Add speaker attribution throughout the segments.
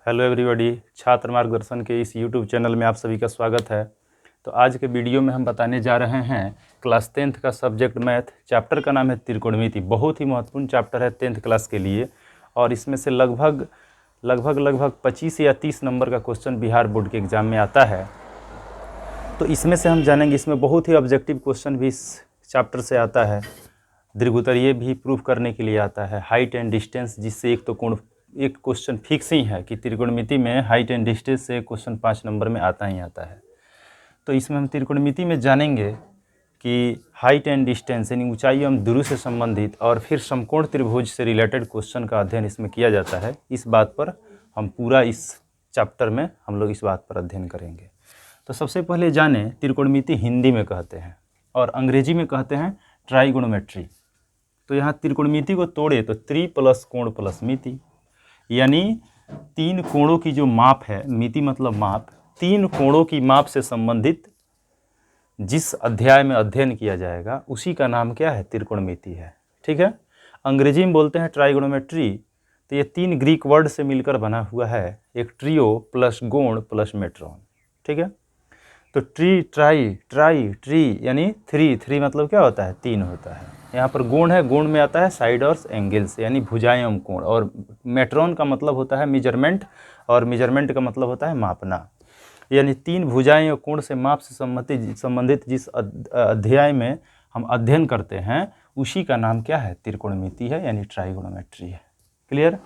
Speaker 1: Hello everybody, छात्र मार्गदर्शन के इस यूट्यूब चैनल में आप सभी का स्वागत है। तो आज के वीडियो में हम बताने जा रहे हैं क्लास 10th का सब्जेक्ट मैथ। चैप्टर का नाम है त्रिकोणमिति। बहुत ही महत्वपूर्ण चैप्टर है 10th क्लास के लिए और इसमें से लगभग 25 या 30 नंबर का क्वेश्चन बिहार बोर्ड के एग्ज़ाम में आता है। तो इसमें से हम जानेंगे, इसमें बहुत ही ऑब्जेक्टिव क्वेश्चन भी इस चैप्टर से आता है। दीर्घोत्तरीय भी प्रूफ करने के लिए आता है, हाइट एंड डिस्टेंस, जिससे एक क्वेश्चन फिक्स ही है कि त्रिकोणमिति में हाइट एंड डिस्टेंस से क्वेश्चन 5 नंबर में आता ही आता है। तो इसमें हम त्रिकोणमिति में जानेंगे कि हाइट एंड डिस्टेंस यानी ऊंचाई एवं दूरी से संबंधित और फिर समकोण त्रिभुज से रिलेटेड क्वेश्चन का अध्ययन इसमें किया जाता है। इस बात पर हम पूरा इस चैप्टर में हम लोग इस बात पर अध्ययन करेंगे। तो सबसे पहले जाने त्रिकोणमिति हिंदी में कहते हैं और अंग्रेजी में कहते हैं ट्राइगोनोमेट्री। तो यहाँ त्रिकोणमिति को तोड़े तो त्रि प्लस कोण प्लस मिति, यानी तीन कोणों की जो माप है, मिति मतलब माप, तीन कोणों की माप से संबंधित जिस अध्याय में अध्ययन किया जाएगा उसी का नाम क्या है? त्रिकोणमिति है। ठीक है। अंग्रेजी में बोलते हैं ट्राइगोनोमेट्री। तो ये तीन ग्रीक वर्ड से मिलकर बना हुआ है, एक ट्रियो प्लस गोण प्लस मेट्रॉन। ठीक है। तो ट्री यानी थ्री मतलब क्या होता है? तीन होता है। यहाँ पर गोण है, गोण में आता है साइड और एंगल्स यानी भुजाएं एवं कोण, और मेट्रॉन का मतलब होता है मेजरमेंट, और मेजरमेंट का मतलब होता है मापना। यानी तीन भुजाएं और कोण से माप से संबंधित जिस अध्याय में हम अध्ययन करते हैं उसी का नाम क्या है? त्रिकोणमिति है, यानी ट्राइगोनोमेट्री है। क्लियर?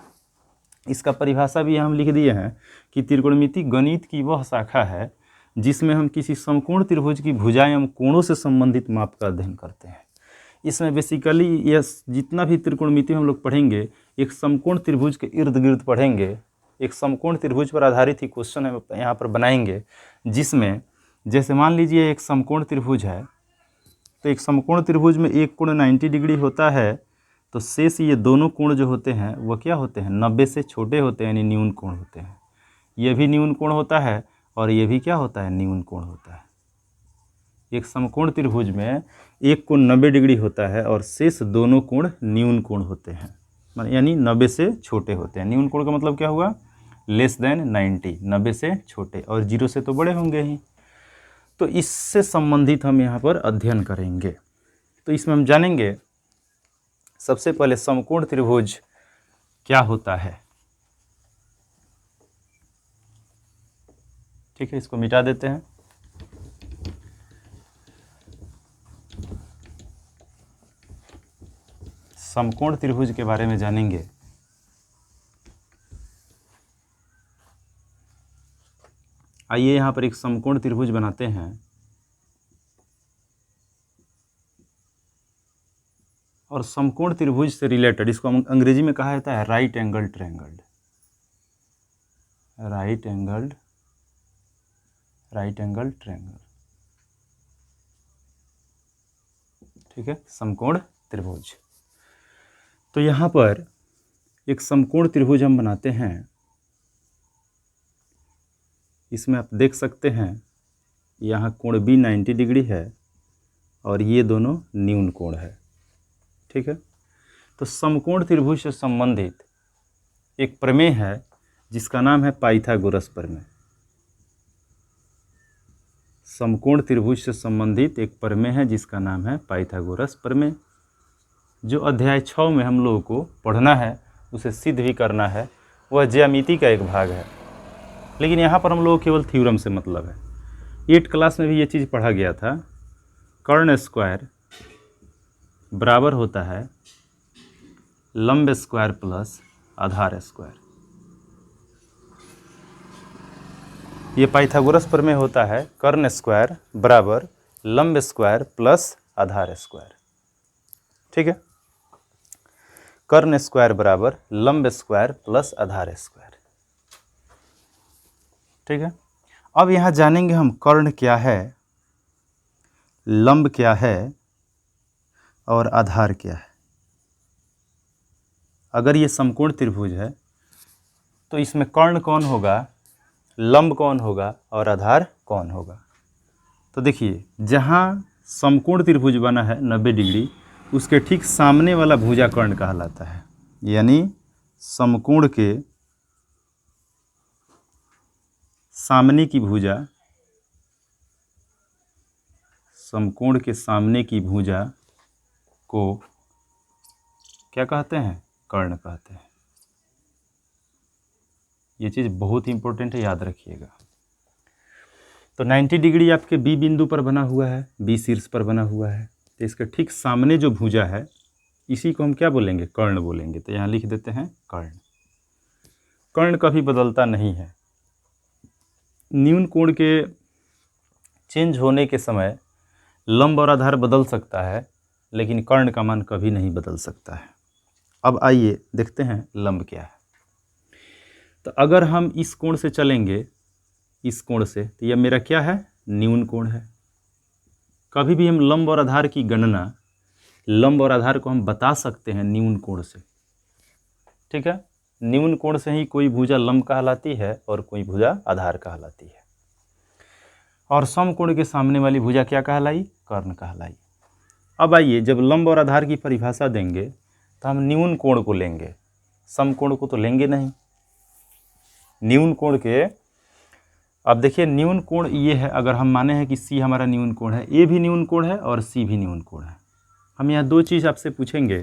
Speaker 1: इसका परिभाषा भी हम लिख दिए हैं कि त्रिकोणमिति गणित की वह शाखा है जिसमें हम किसी समकोण त्रिभुज की भुजाएं एवं कोणों से संबंधित माप का अध्ययन करते हैं। इसमें बेसिकली यह जितना भी त्रिकोणमिति हम लोग पढ़ेंगे एक समकोण त्रिभुज के इर्द गिर्द पढ़ेंगे। एक समकोण त्रिभुज पर आधारित ही क्वेश्चन है यहाँ पर बनाएंगे, जिसमें जैसे मान लीजिए एक समकोण त्रिभुज है, तो एक समकोण त्रिभुज में एक कोण 90 डिग्री होता है, तो शेष ये दोनों कोण जो होते हैं वह क्या होते हैं? 90 से छोटे होते हैं, यानी न्यून कोण होते हैं। ये भी न्यून कोण होता है और ये भी क्या होता है? न्यून कोण होता है। एक समकोण त्रिभुज में एक कोण 90 डिग्री होता है और शेष दोनों कोण न्यून कोण होते हैं, यानी 90 से छोटे होते हैं। न्यून कोण का मतलब क्या हुआ? लेस देन 90, 90 से छोटे, और 0 से तो बड़े होंगे ही। तो इससे संबंधित हम यहाँ पर अध्ययन करेंगे। तो इसमें हम जानेंगे सबसे पहले समकोण त्रिभुज क्या होता है। ठीक है, इसको मिटा देते हैं। समकोण त्रिभुज के बारे में जानेंगे। आइए यहाँ पर एक समकोण त्रिभुज बनाते हैं और समकोण त्रिभुज से रिलेटेड इसको हम अंग्रेजी में कहा जाता है right angle triangle. Right angle triangle. ठीक है, समकोण त्रिभुज। तो यहाँ पर एक समकोण त्रिभुज हम बनाते हैं। इसमें आप देख सकते हैं यहाँ कोण भी 90 डिग्री है और ये दोनों न्यून कोण है। ठीक है। तो समकोण त्रिभुज से संबंधित एक प्रमेय है जिसका नाम है पाइथागोरस प्रमेय। समकोण त्रिभुज से संबंधित एक प्रमेय है जिसका नाम है पाइथागोरस प्रमेय, जो अध्याय 6 में हम लोगों को पढ़ना है, उसे सिद्ध भी करना है। वह ज्यामिति का एक भाग है, लेकिन यहाँ पर हम लोग केवल थ्योरम से मतलब है। 8 क्लास में भी ये चीज़ पढ़ा गया था। कर्ण स्क्वायर बराबर होता है लंब स्क्वायर प्लस आधार स्क्वायर। ये पाइथागोरस प्रमेय होता है कर्ण स्क्वायर बराबर लंब स्क्वायर प्लस आधार स्क्वायर। ठीक है, कर्ण स्क्वायर बराबर लंब स्क्वायर प्लस आधार स्क्वायर। ठीक है। अब यहाँ जानेंगे हम कर्ण क्या है, लंब क्या है और आधार क्या है। अगर ये समकोण त्रिभुज है तो इसमें कर्ण कौन होगा, लंब कौन होगा और आधार कौन होगा। तो देखिए, जहाँ समकोण त्रिभुज बना है 90 डिग्री, उसके ठीक सामने वाला भुजा कर्ण कहलाता है। यानी समकोण के सामने की भुजा, समकोण के सामने की भुजा को क्या कहते हैं? कर्ण कहते हैं। ये चीज़ बहुत ही इंपॉर्टेंट है, याद रखिएगा। तो 90 डिग्री आपके बी बिंदु पर बना हुआ है, बी शीर्ष पर बना हुआ है। तो इसके ठीक सामने जो भुजा है इसी को हम क्या बोलेंगे? कर्ण बोलेंगे। तो यहाँ लिख देते हैं कर्ण। कर्ण कभी बदलता नहीं है। न्यून कोण के चेंज होने के समय लंब और आधार बदल सकता है, लेकिन कर्ण का मान कभी नहीं बदल सकता है। अब आइए देखते हैं लंब क्या है। तो अगर हम इस कोण से चलेंगे, इस कोण से, तो यह मेरा क्या है? न्यून कोण है। कभी भी हम लंब और आधार की गणना, लंब और आधार को हम बता सकते हैं न्यून कोण से। ठीक है, न्यून कोण से ही कोई भुजा लंब कहलाती है और कोई भुजा आधार कहलाती है। और समकोण के सामने वाली भुजा क्या कहलाई? कर्ण कहलाई। अब आइए, जब लंब और आधार की परिभाषा देंगे तो हम न्यून कोण को लेंगे, समकोण को तो लेंगे नहीं। न्यून कोण के, अब देखिए न्यून कोण ये है, अगर हम माने हैं कि सी हमारा न्यून कोण है, ए भी न्यून कोण है और सी भी न्यून कोण है। हम यहाँ दो चीज़ आपसे पूछेंगे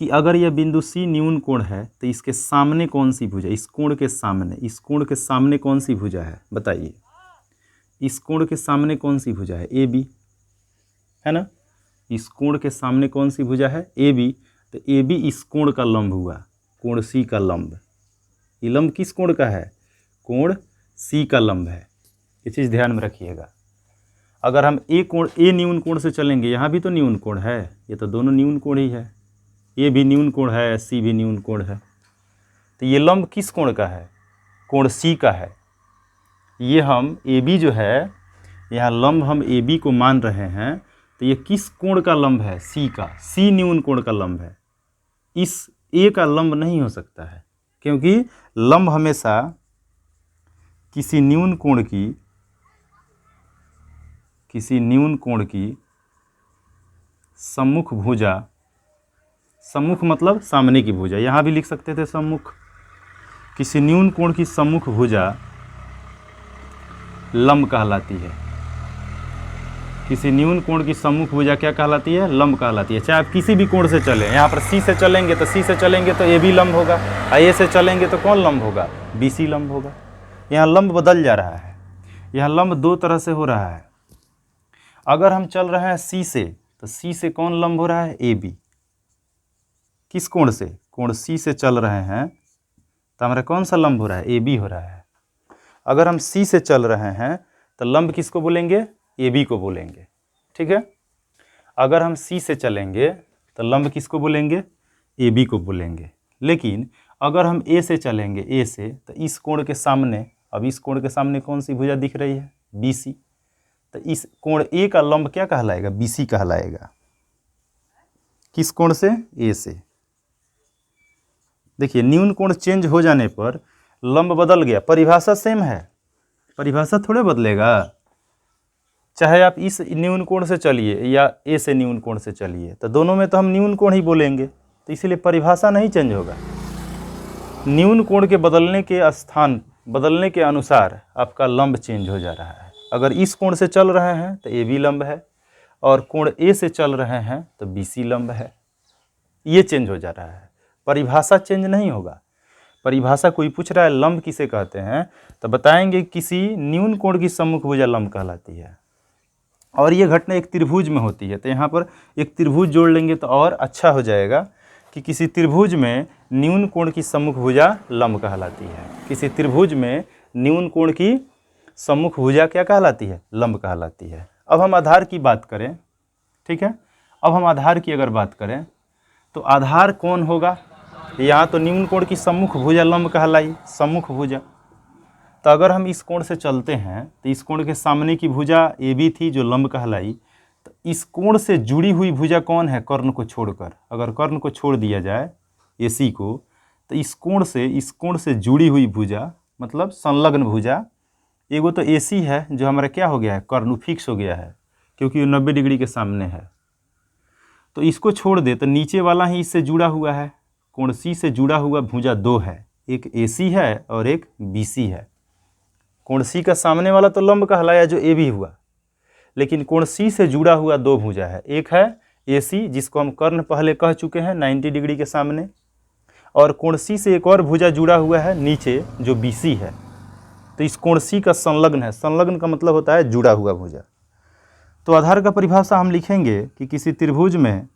Speaker 1: कि अगर यह बिंदु सी न्यून कोण है तो इसके सामने कौन सी भुजा, इस कोण के सामने, इस कोण के सामने कौन सी भुजा है? बताइए, इस कोण के सामने कौन सी भुजा है? ए बी है ना। इस कोण के सामने कौन सी भुजा है? A B. तो ए बी इस कोण का लंब हुआ, कोण सी का लंब। ये लंब किस कोण का है? कोण सी का लंब है। ये चीज़ ध्यान में रखिएगा। अगर हम ए कोण, ए न्यून कोण से चलेंगे, यहाँ भी तो न्यून कोण है, ये तो दोनों न्यून कोण ही है। ए भी न्यून कोण है, सी भी न्यून कोण है। तो ये लंब किस कोण का है? कोण सी का है। ये हम ए बी जो है, यहाँ लंब हम ए बी को मान रहे हैं, तो ये किस कोण का लंब है? सी का। सी न्यून कोण का लंब है। इस ए का लंब नहीं हो सकता है, क्योंकि लंब हमेशा किसी न्यून कोण की सम्मुख भुजा, सम्मुख मतलब सामने की भुजा, यहाँ भी लिख सकते थे सम्मुख, किसी न्यून कोण की सम्मुख भुजा लंब कहलाती है। किसी न्यून कोण की सम्मुख भुजा क्या कहलाती है? लंब कहलाती है। चाहे आप किसी भी कोण से चलें, यहाँ पर सी से चलेंगे तो सी से चलेंगे तो ए बी लंब होगा, ए से चलेंगे तो कौन लंब होगा? बी सी लंब होगा। यहाँ लंब बदल जा रहा है। यहाँ लंब दो तरह से हो रहा है। अगर हम चल रहे हैं सी से, तो सी से कौन लंब हो रहा है? A B. किस कोण से? कोण सी से चल रहे हैं तो हमारा कौन सा लंब हो रहा है? ए बी हो रहा है। अगर हम सी से चल रहे हैं तो लंब किसको बोलेंगे? ए बी को बोलेंगे। ठीक है, अगर हम सी से चलेंगे तो लंब किसको बोलेंगे? ए बी को बोलेंगे। लेकिन अगर हम ए से चलेंगे, ए से, तो इस कोण के सामने, अब इस कोण के सामने कौन सी भुजा दिख रही है? B C. तो इस कोण ए का लंब क्या कहलाएगा? बी सी कहलाएगा। किस कोण से? ए से। देखिए, न्यून कोण चेंज हो जाने पर लंब बदल गया, परिभाषा सेम है, परिभाषा थोड़े बदलेगा। चाहे आप इस न्यून कोण से चलिए या ए से न्यून कोण से चलिए, तो दोनों में तो हम न्यून कोण ही बोलेंगे, तो इसीलिए परिभाषा नहीं चेंज होगा। न्यून कोण के बदलने के स्थान, बदलने के अनुसार आपका लंब चेंज हो जा रहा है। अगर इस कोण से चल रहे हैं तो ए बी लंब है, और कोण ए से चल रहे हैं तो बी सी लंब है। ये चेंज हो जा रहा है, परिभाषा चेंज नहीं होगा। परिभाषा कोई पूछ रहा है लंब किसे कहते हैं, तो बताएंगे किसी न्यून कोण की सम्मुख भुजा लंब कहलाती है। और ये घटना एक त्रिभुज में होती है, तो यहाँ पर एक त्रिभुज जोड़ लेंगे तो और अच्छा हो जाएगा कि किसी त्रिभुज में न्यून कोण की सम्मुख भुजा लंब कहलाती है। किसी त्रिभुज में न्यून कोण की सम्मुख भुजा क्या कहलाती है? लंब कहलाती है। अब हम आधार की बात करें, ठीक है, अब हम आधार की अगर बात करें तो आधार कौन होगा? यहाँ तो न्यून कोण की सम्मुख भुजा लंब कहलाई, सम्मुख भुजा। तो अगर हम इस कोण से चलते हैं तो इस कोण के सामने की भुजा ए बी थी जो लंब कहलाई, तो इस कोण से जुड़ी हुई भुजा कौन है? कर्ण को छोड़कर, अगर कर्ण को छोड़ दिया जाए ए सी को, तो इस कोण से जुड़ी हुई भुजा मतलब संलग्न भुजा, एगो तो ए सी है जो हमारा क्या हो गया है? कर्ण फिक्स हो गया है, क्योंकि वो 90 डिग्री के सामने है। तो इसको छोड़ दे तो नीचे वाला ही इससे जुड़ा हुआ है, कोण सी से जुड़ा हुआ भुजा दो है, एक ए सी है और एक बी सी है। कोण सी का सामने वाला तो लंब कहलाया जो ए बी हुआ, लेकिन कोण सी से जुड़ा हुआ दो भुजा है। एक है ए सी जिसको हम कर्ण पहले कह चुके हैं 90 डिग्री के सामने, और कोण सी से एक और भुजा जुड़ा हुआ है नीचे जो बी सी है। तो इस कोण सी का संलग्न है, संलग्न का मतलब होता है जुड़ा हुआ भुजा। तो आधार का परिभाषा हम लिखेंगे कि किसी त्रिभुज में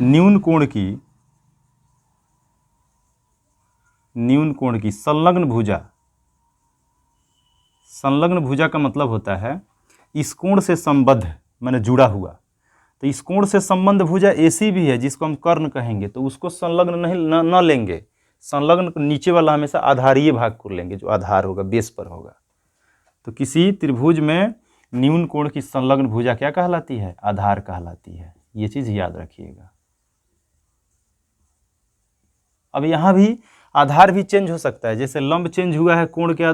Speaker 1: न्यून कोण की संलग्न भुजा का मतलब होता है इस कोण से संबद्ध माने जुड़ा हुआ। तो इस कोण से संबद्ध भुजा एसी भी है जिसको हम कर्ण कहेंगे, तो उसको संलग्न नहीं न लेंगे, संलग्न नीचे वाला हमेशा आधारीय भाग को लेंगे जो आधार होगा, बेस पर होगा। तो किसी त्रिभुज में न्यून कोण की संलग्न भुजा क्या कहलाती है? आधार कहलाती है। ये चीज याद रखिएगा। अब यहाँ भी आधार भी चेंज हो सकता है, जैसे लंब चेंज हुआ है कोण के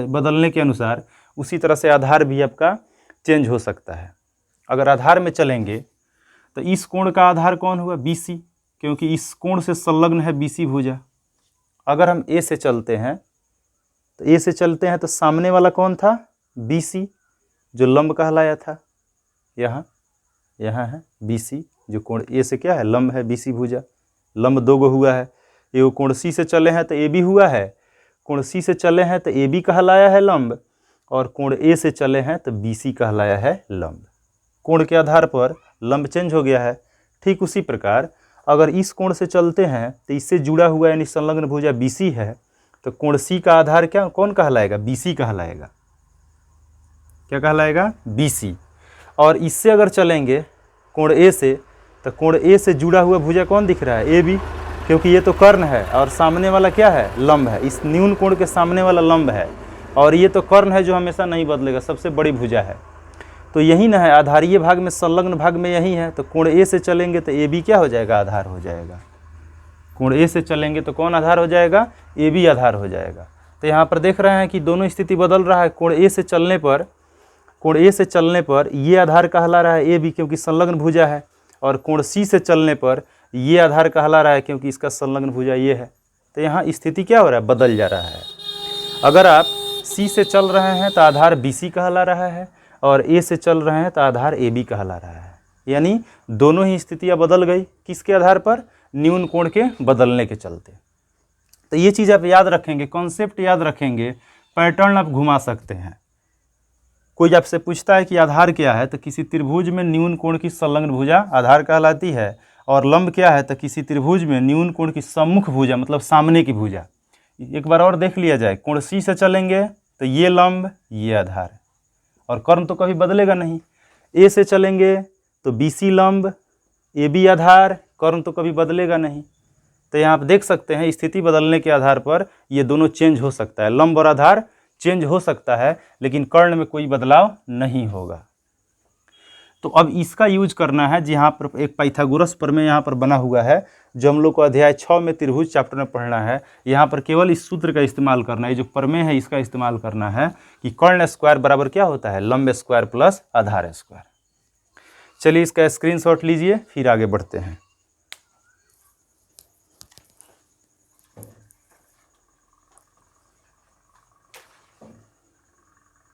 Speaker 1: बदलने के अनुसार, उसी तरह से आधार भी आपका चेंज हो सकता है। अगर आधार में चलेंगे तो इस कोण का आधार कौन हुआ? BC, क्योंकि इस कोण से संलग्न है BC भुजा। अगर हम A से चलते हैं तो सामने वाला कौन था? BC जो लंब कहलाया था। यहाँ है BC जो कोण A से क्या है? लंब है BC भुजा। लंब दो गो हुआ है, एगो कोण C से चले हैं तो AB हुआ है, कोण C से चले हैं तो AB कहलाया है लंब, और कोण A से चले हैं तो BC कहलाया है लंब। कोण के आधार पर लंब चेंज हो गया है। ठीक उसी प्रकार अगर इस कोण से चलते हैं तो इससे जुड़ा हुआ यानी संलग्न भुजा BC है, तो कोण C का आधार क्या कौन कहलाएगा? BC कहलाएगा। क्या कहलाएगा? BC। और इससे अगर चलेंगे कोण A से, तो कोण A से जुड़ा हुआ भुजा कौन दिख रहा है? AB, क्योंकि ये तो कर्ण है और सामने वाला क्या है? लंब है। इस न्यून कोण के सामने वाला लंब है, और ये तो कर्ण है जो हमेशा नहीं बदलेगा, सबसे बड़ी भुजा है। तो यही ना है आधारीय भाग में, संलग्न भाग में यही है। तो कोण A से चलेंगे तो AB क्या हो जाएगा? आधार हो जाएगा। कोण A से चलेंगे तो कौन आधार हो जाएगा? AB आधार हो जाएगा। तो यहाँ पर देख रहे हैं कि दोनों स्थिति बदल रहा है। कोण A से चलने पर ये आधार कहला रहा है AB क्योंकि संलग्न भुजा है, और कोण C से चलने पर ये आधार कहला रहा है क्योंकि इसका संलग्न भुजा ये है। तो यहाँ स्थिति क्या हो रहा है? बदल जा रहा है। अगर आप C से चल रहे हैं तो आधार BC कहला रहा है, और A से चल रहे हैं तो आधार AB कहला रहा है। यानी दोनों ही स्थितियाँ बदल गई। किसके आधार पर? न्यून कोण के बदलने के चलते। तो ये चीज़ आप याद रखेंगे, कॉन्सेप्ट याद रखेंगे, पैटर्न आप घुमा सकते हैं। कोई आपसे पूछता है कि आधार क्या है, तो किसी त्रिभुज में न्यून कोण की संलग्न भुजा आधार कहलाती है, और लंब क्या है? तो किसी त्रिभुज में न्यून कोण की सम्मुख भुजा मतलब सामने की भुजा। एक बार और देख लिया जाए, कोण C से चलेंगे तो ये लंब ये आधार, और कर्ण तो कभी बदलेगा नहीं। A से चलेंगे तो BC लंब AB आधार, कर्ण तो कभी बदलेगा नहीं। तो यहाँ आप देख सकते हैं स्थिति बदलने के आधार पर ये दोनों चेंज हो सकता है, लंब और आधार चेंज हो सकता है, लेकिन कर्ण में कोई बदलाव नहीं होगा। तो अब इसका यूज करना है, जहाँ पर एक पाइथागोरस प्रमेय यहाँ पर बना हुआ है जो हम लोग को अध्याय 6 में त्रिभुज चैप्टर में पढ़ना है। यहाँ पर केवल इस सूत्र का इस्तेमाल करना है, जो प्रमेय है इसका इस्तेमाल करना है कि कर्ण स्क्वायर बराबर क्या होता है? लंब स्क्वायर प्लस आधार स्क्वायर। चलिए इसका स्क्रीनशॉट लीजिए, फिर आगे बढ़ते हैं।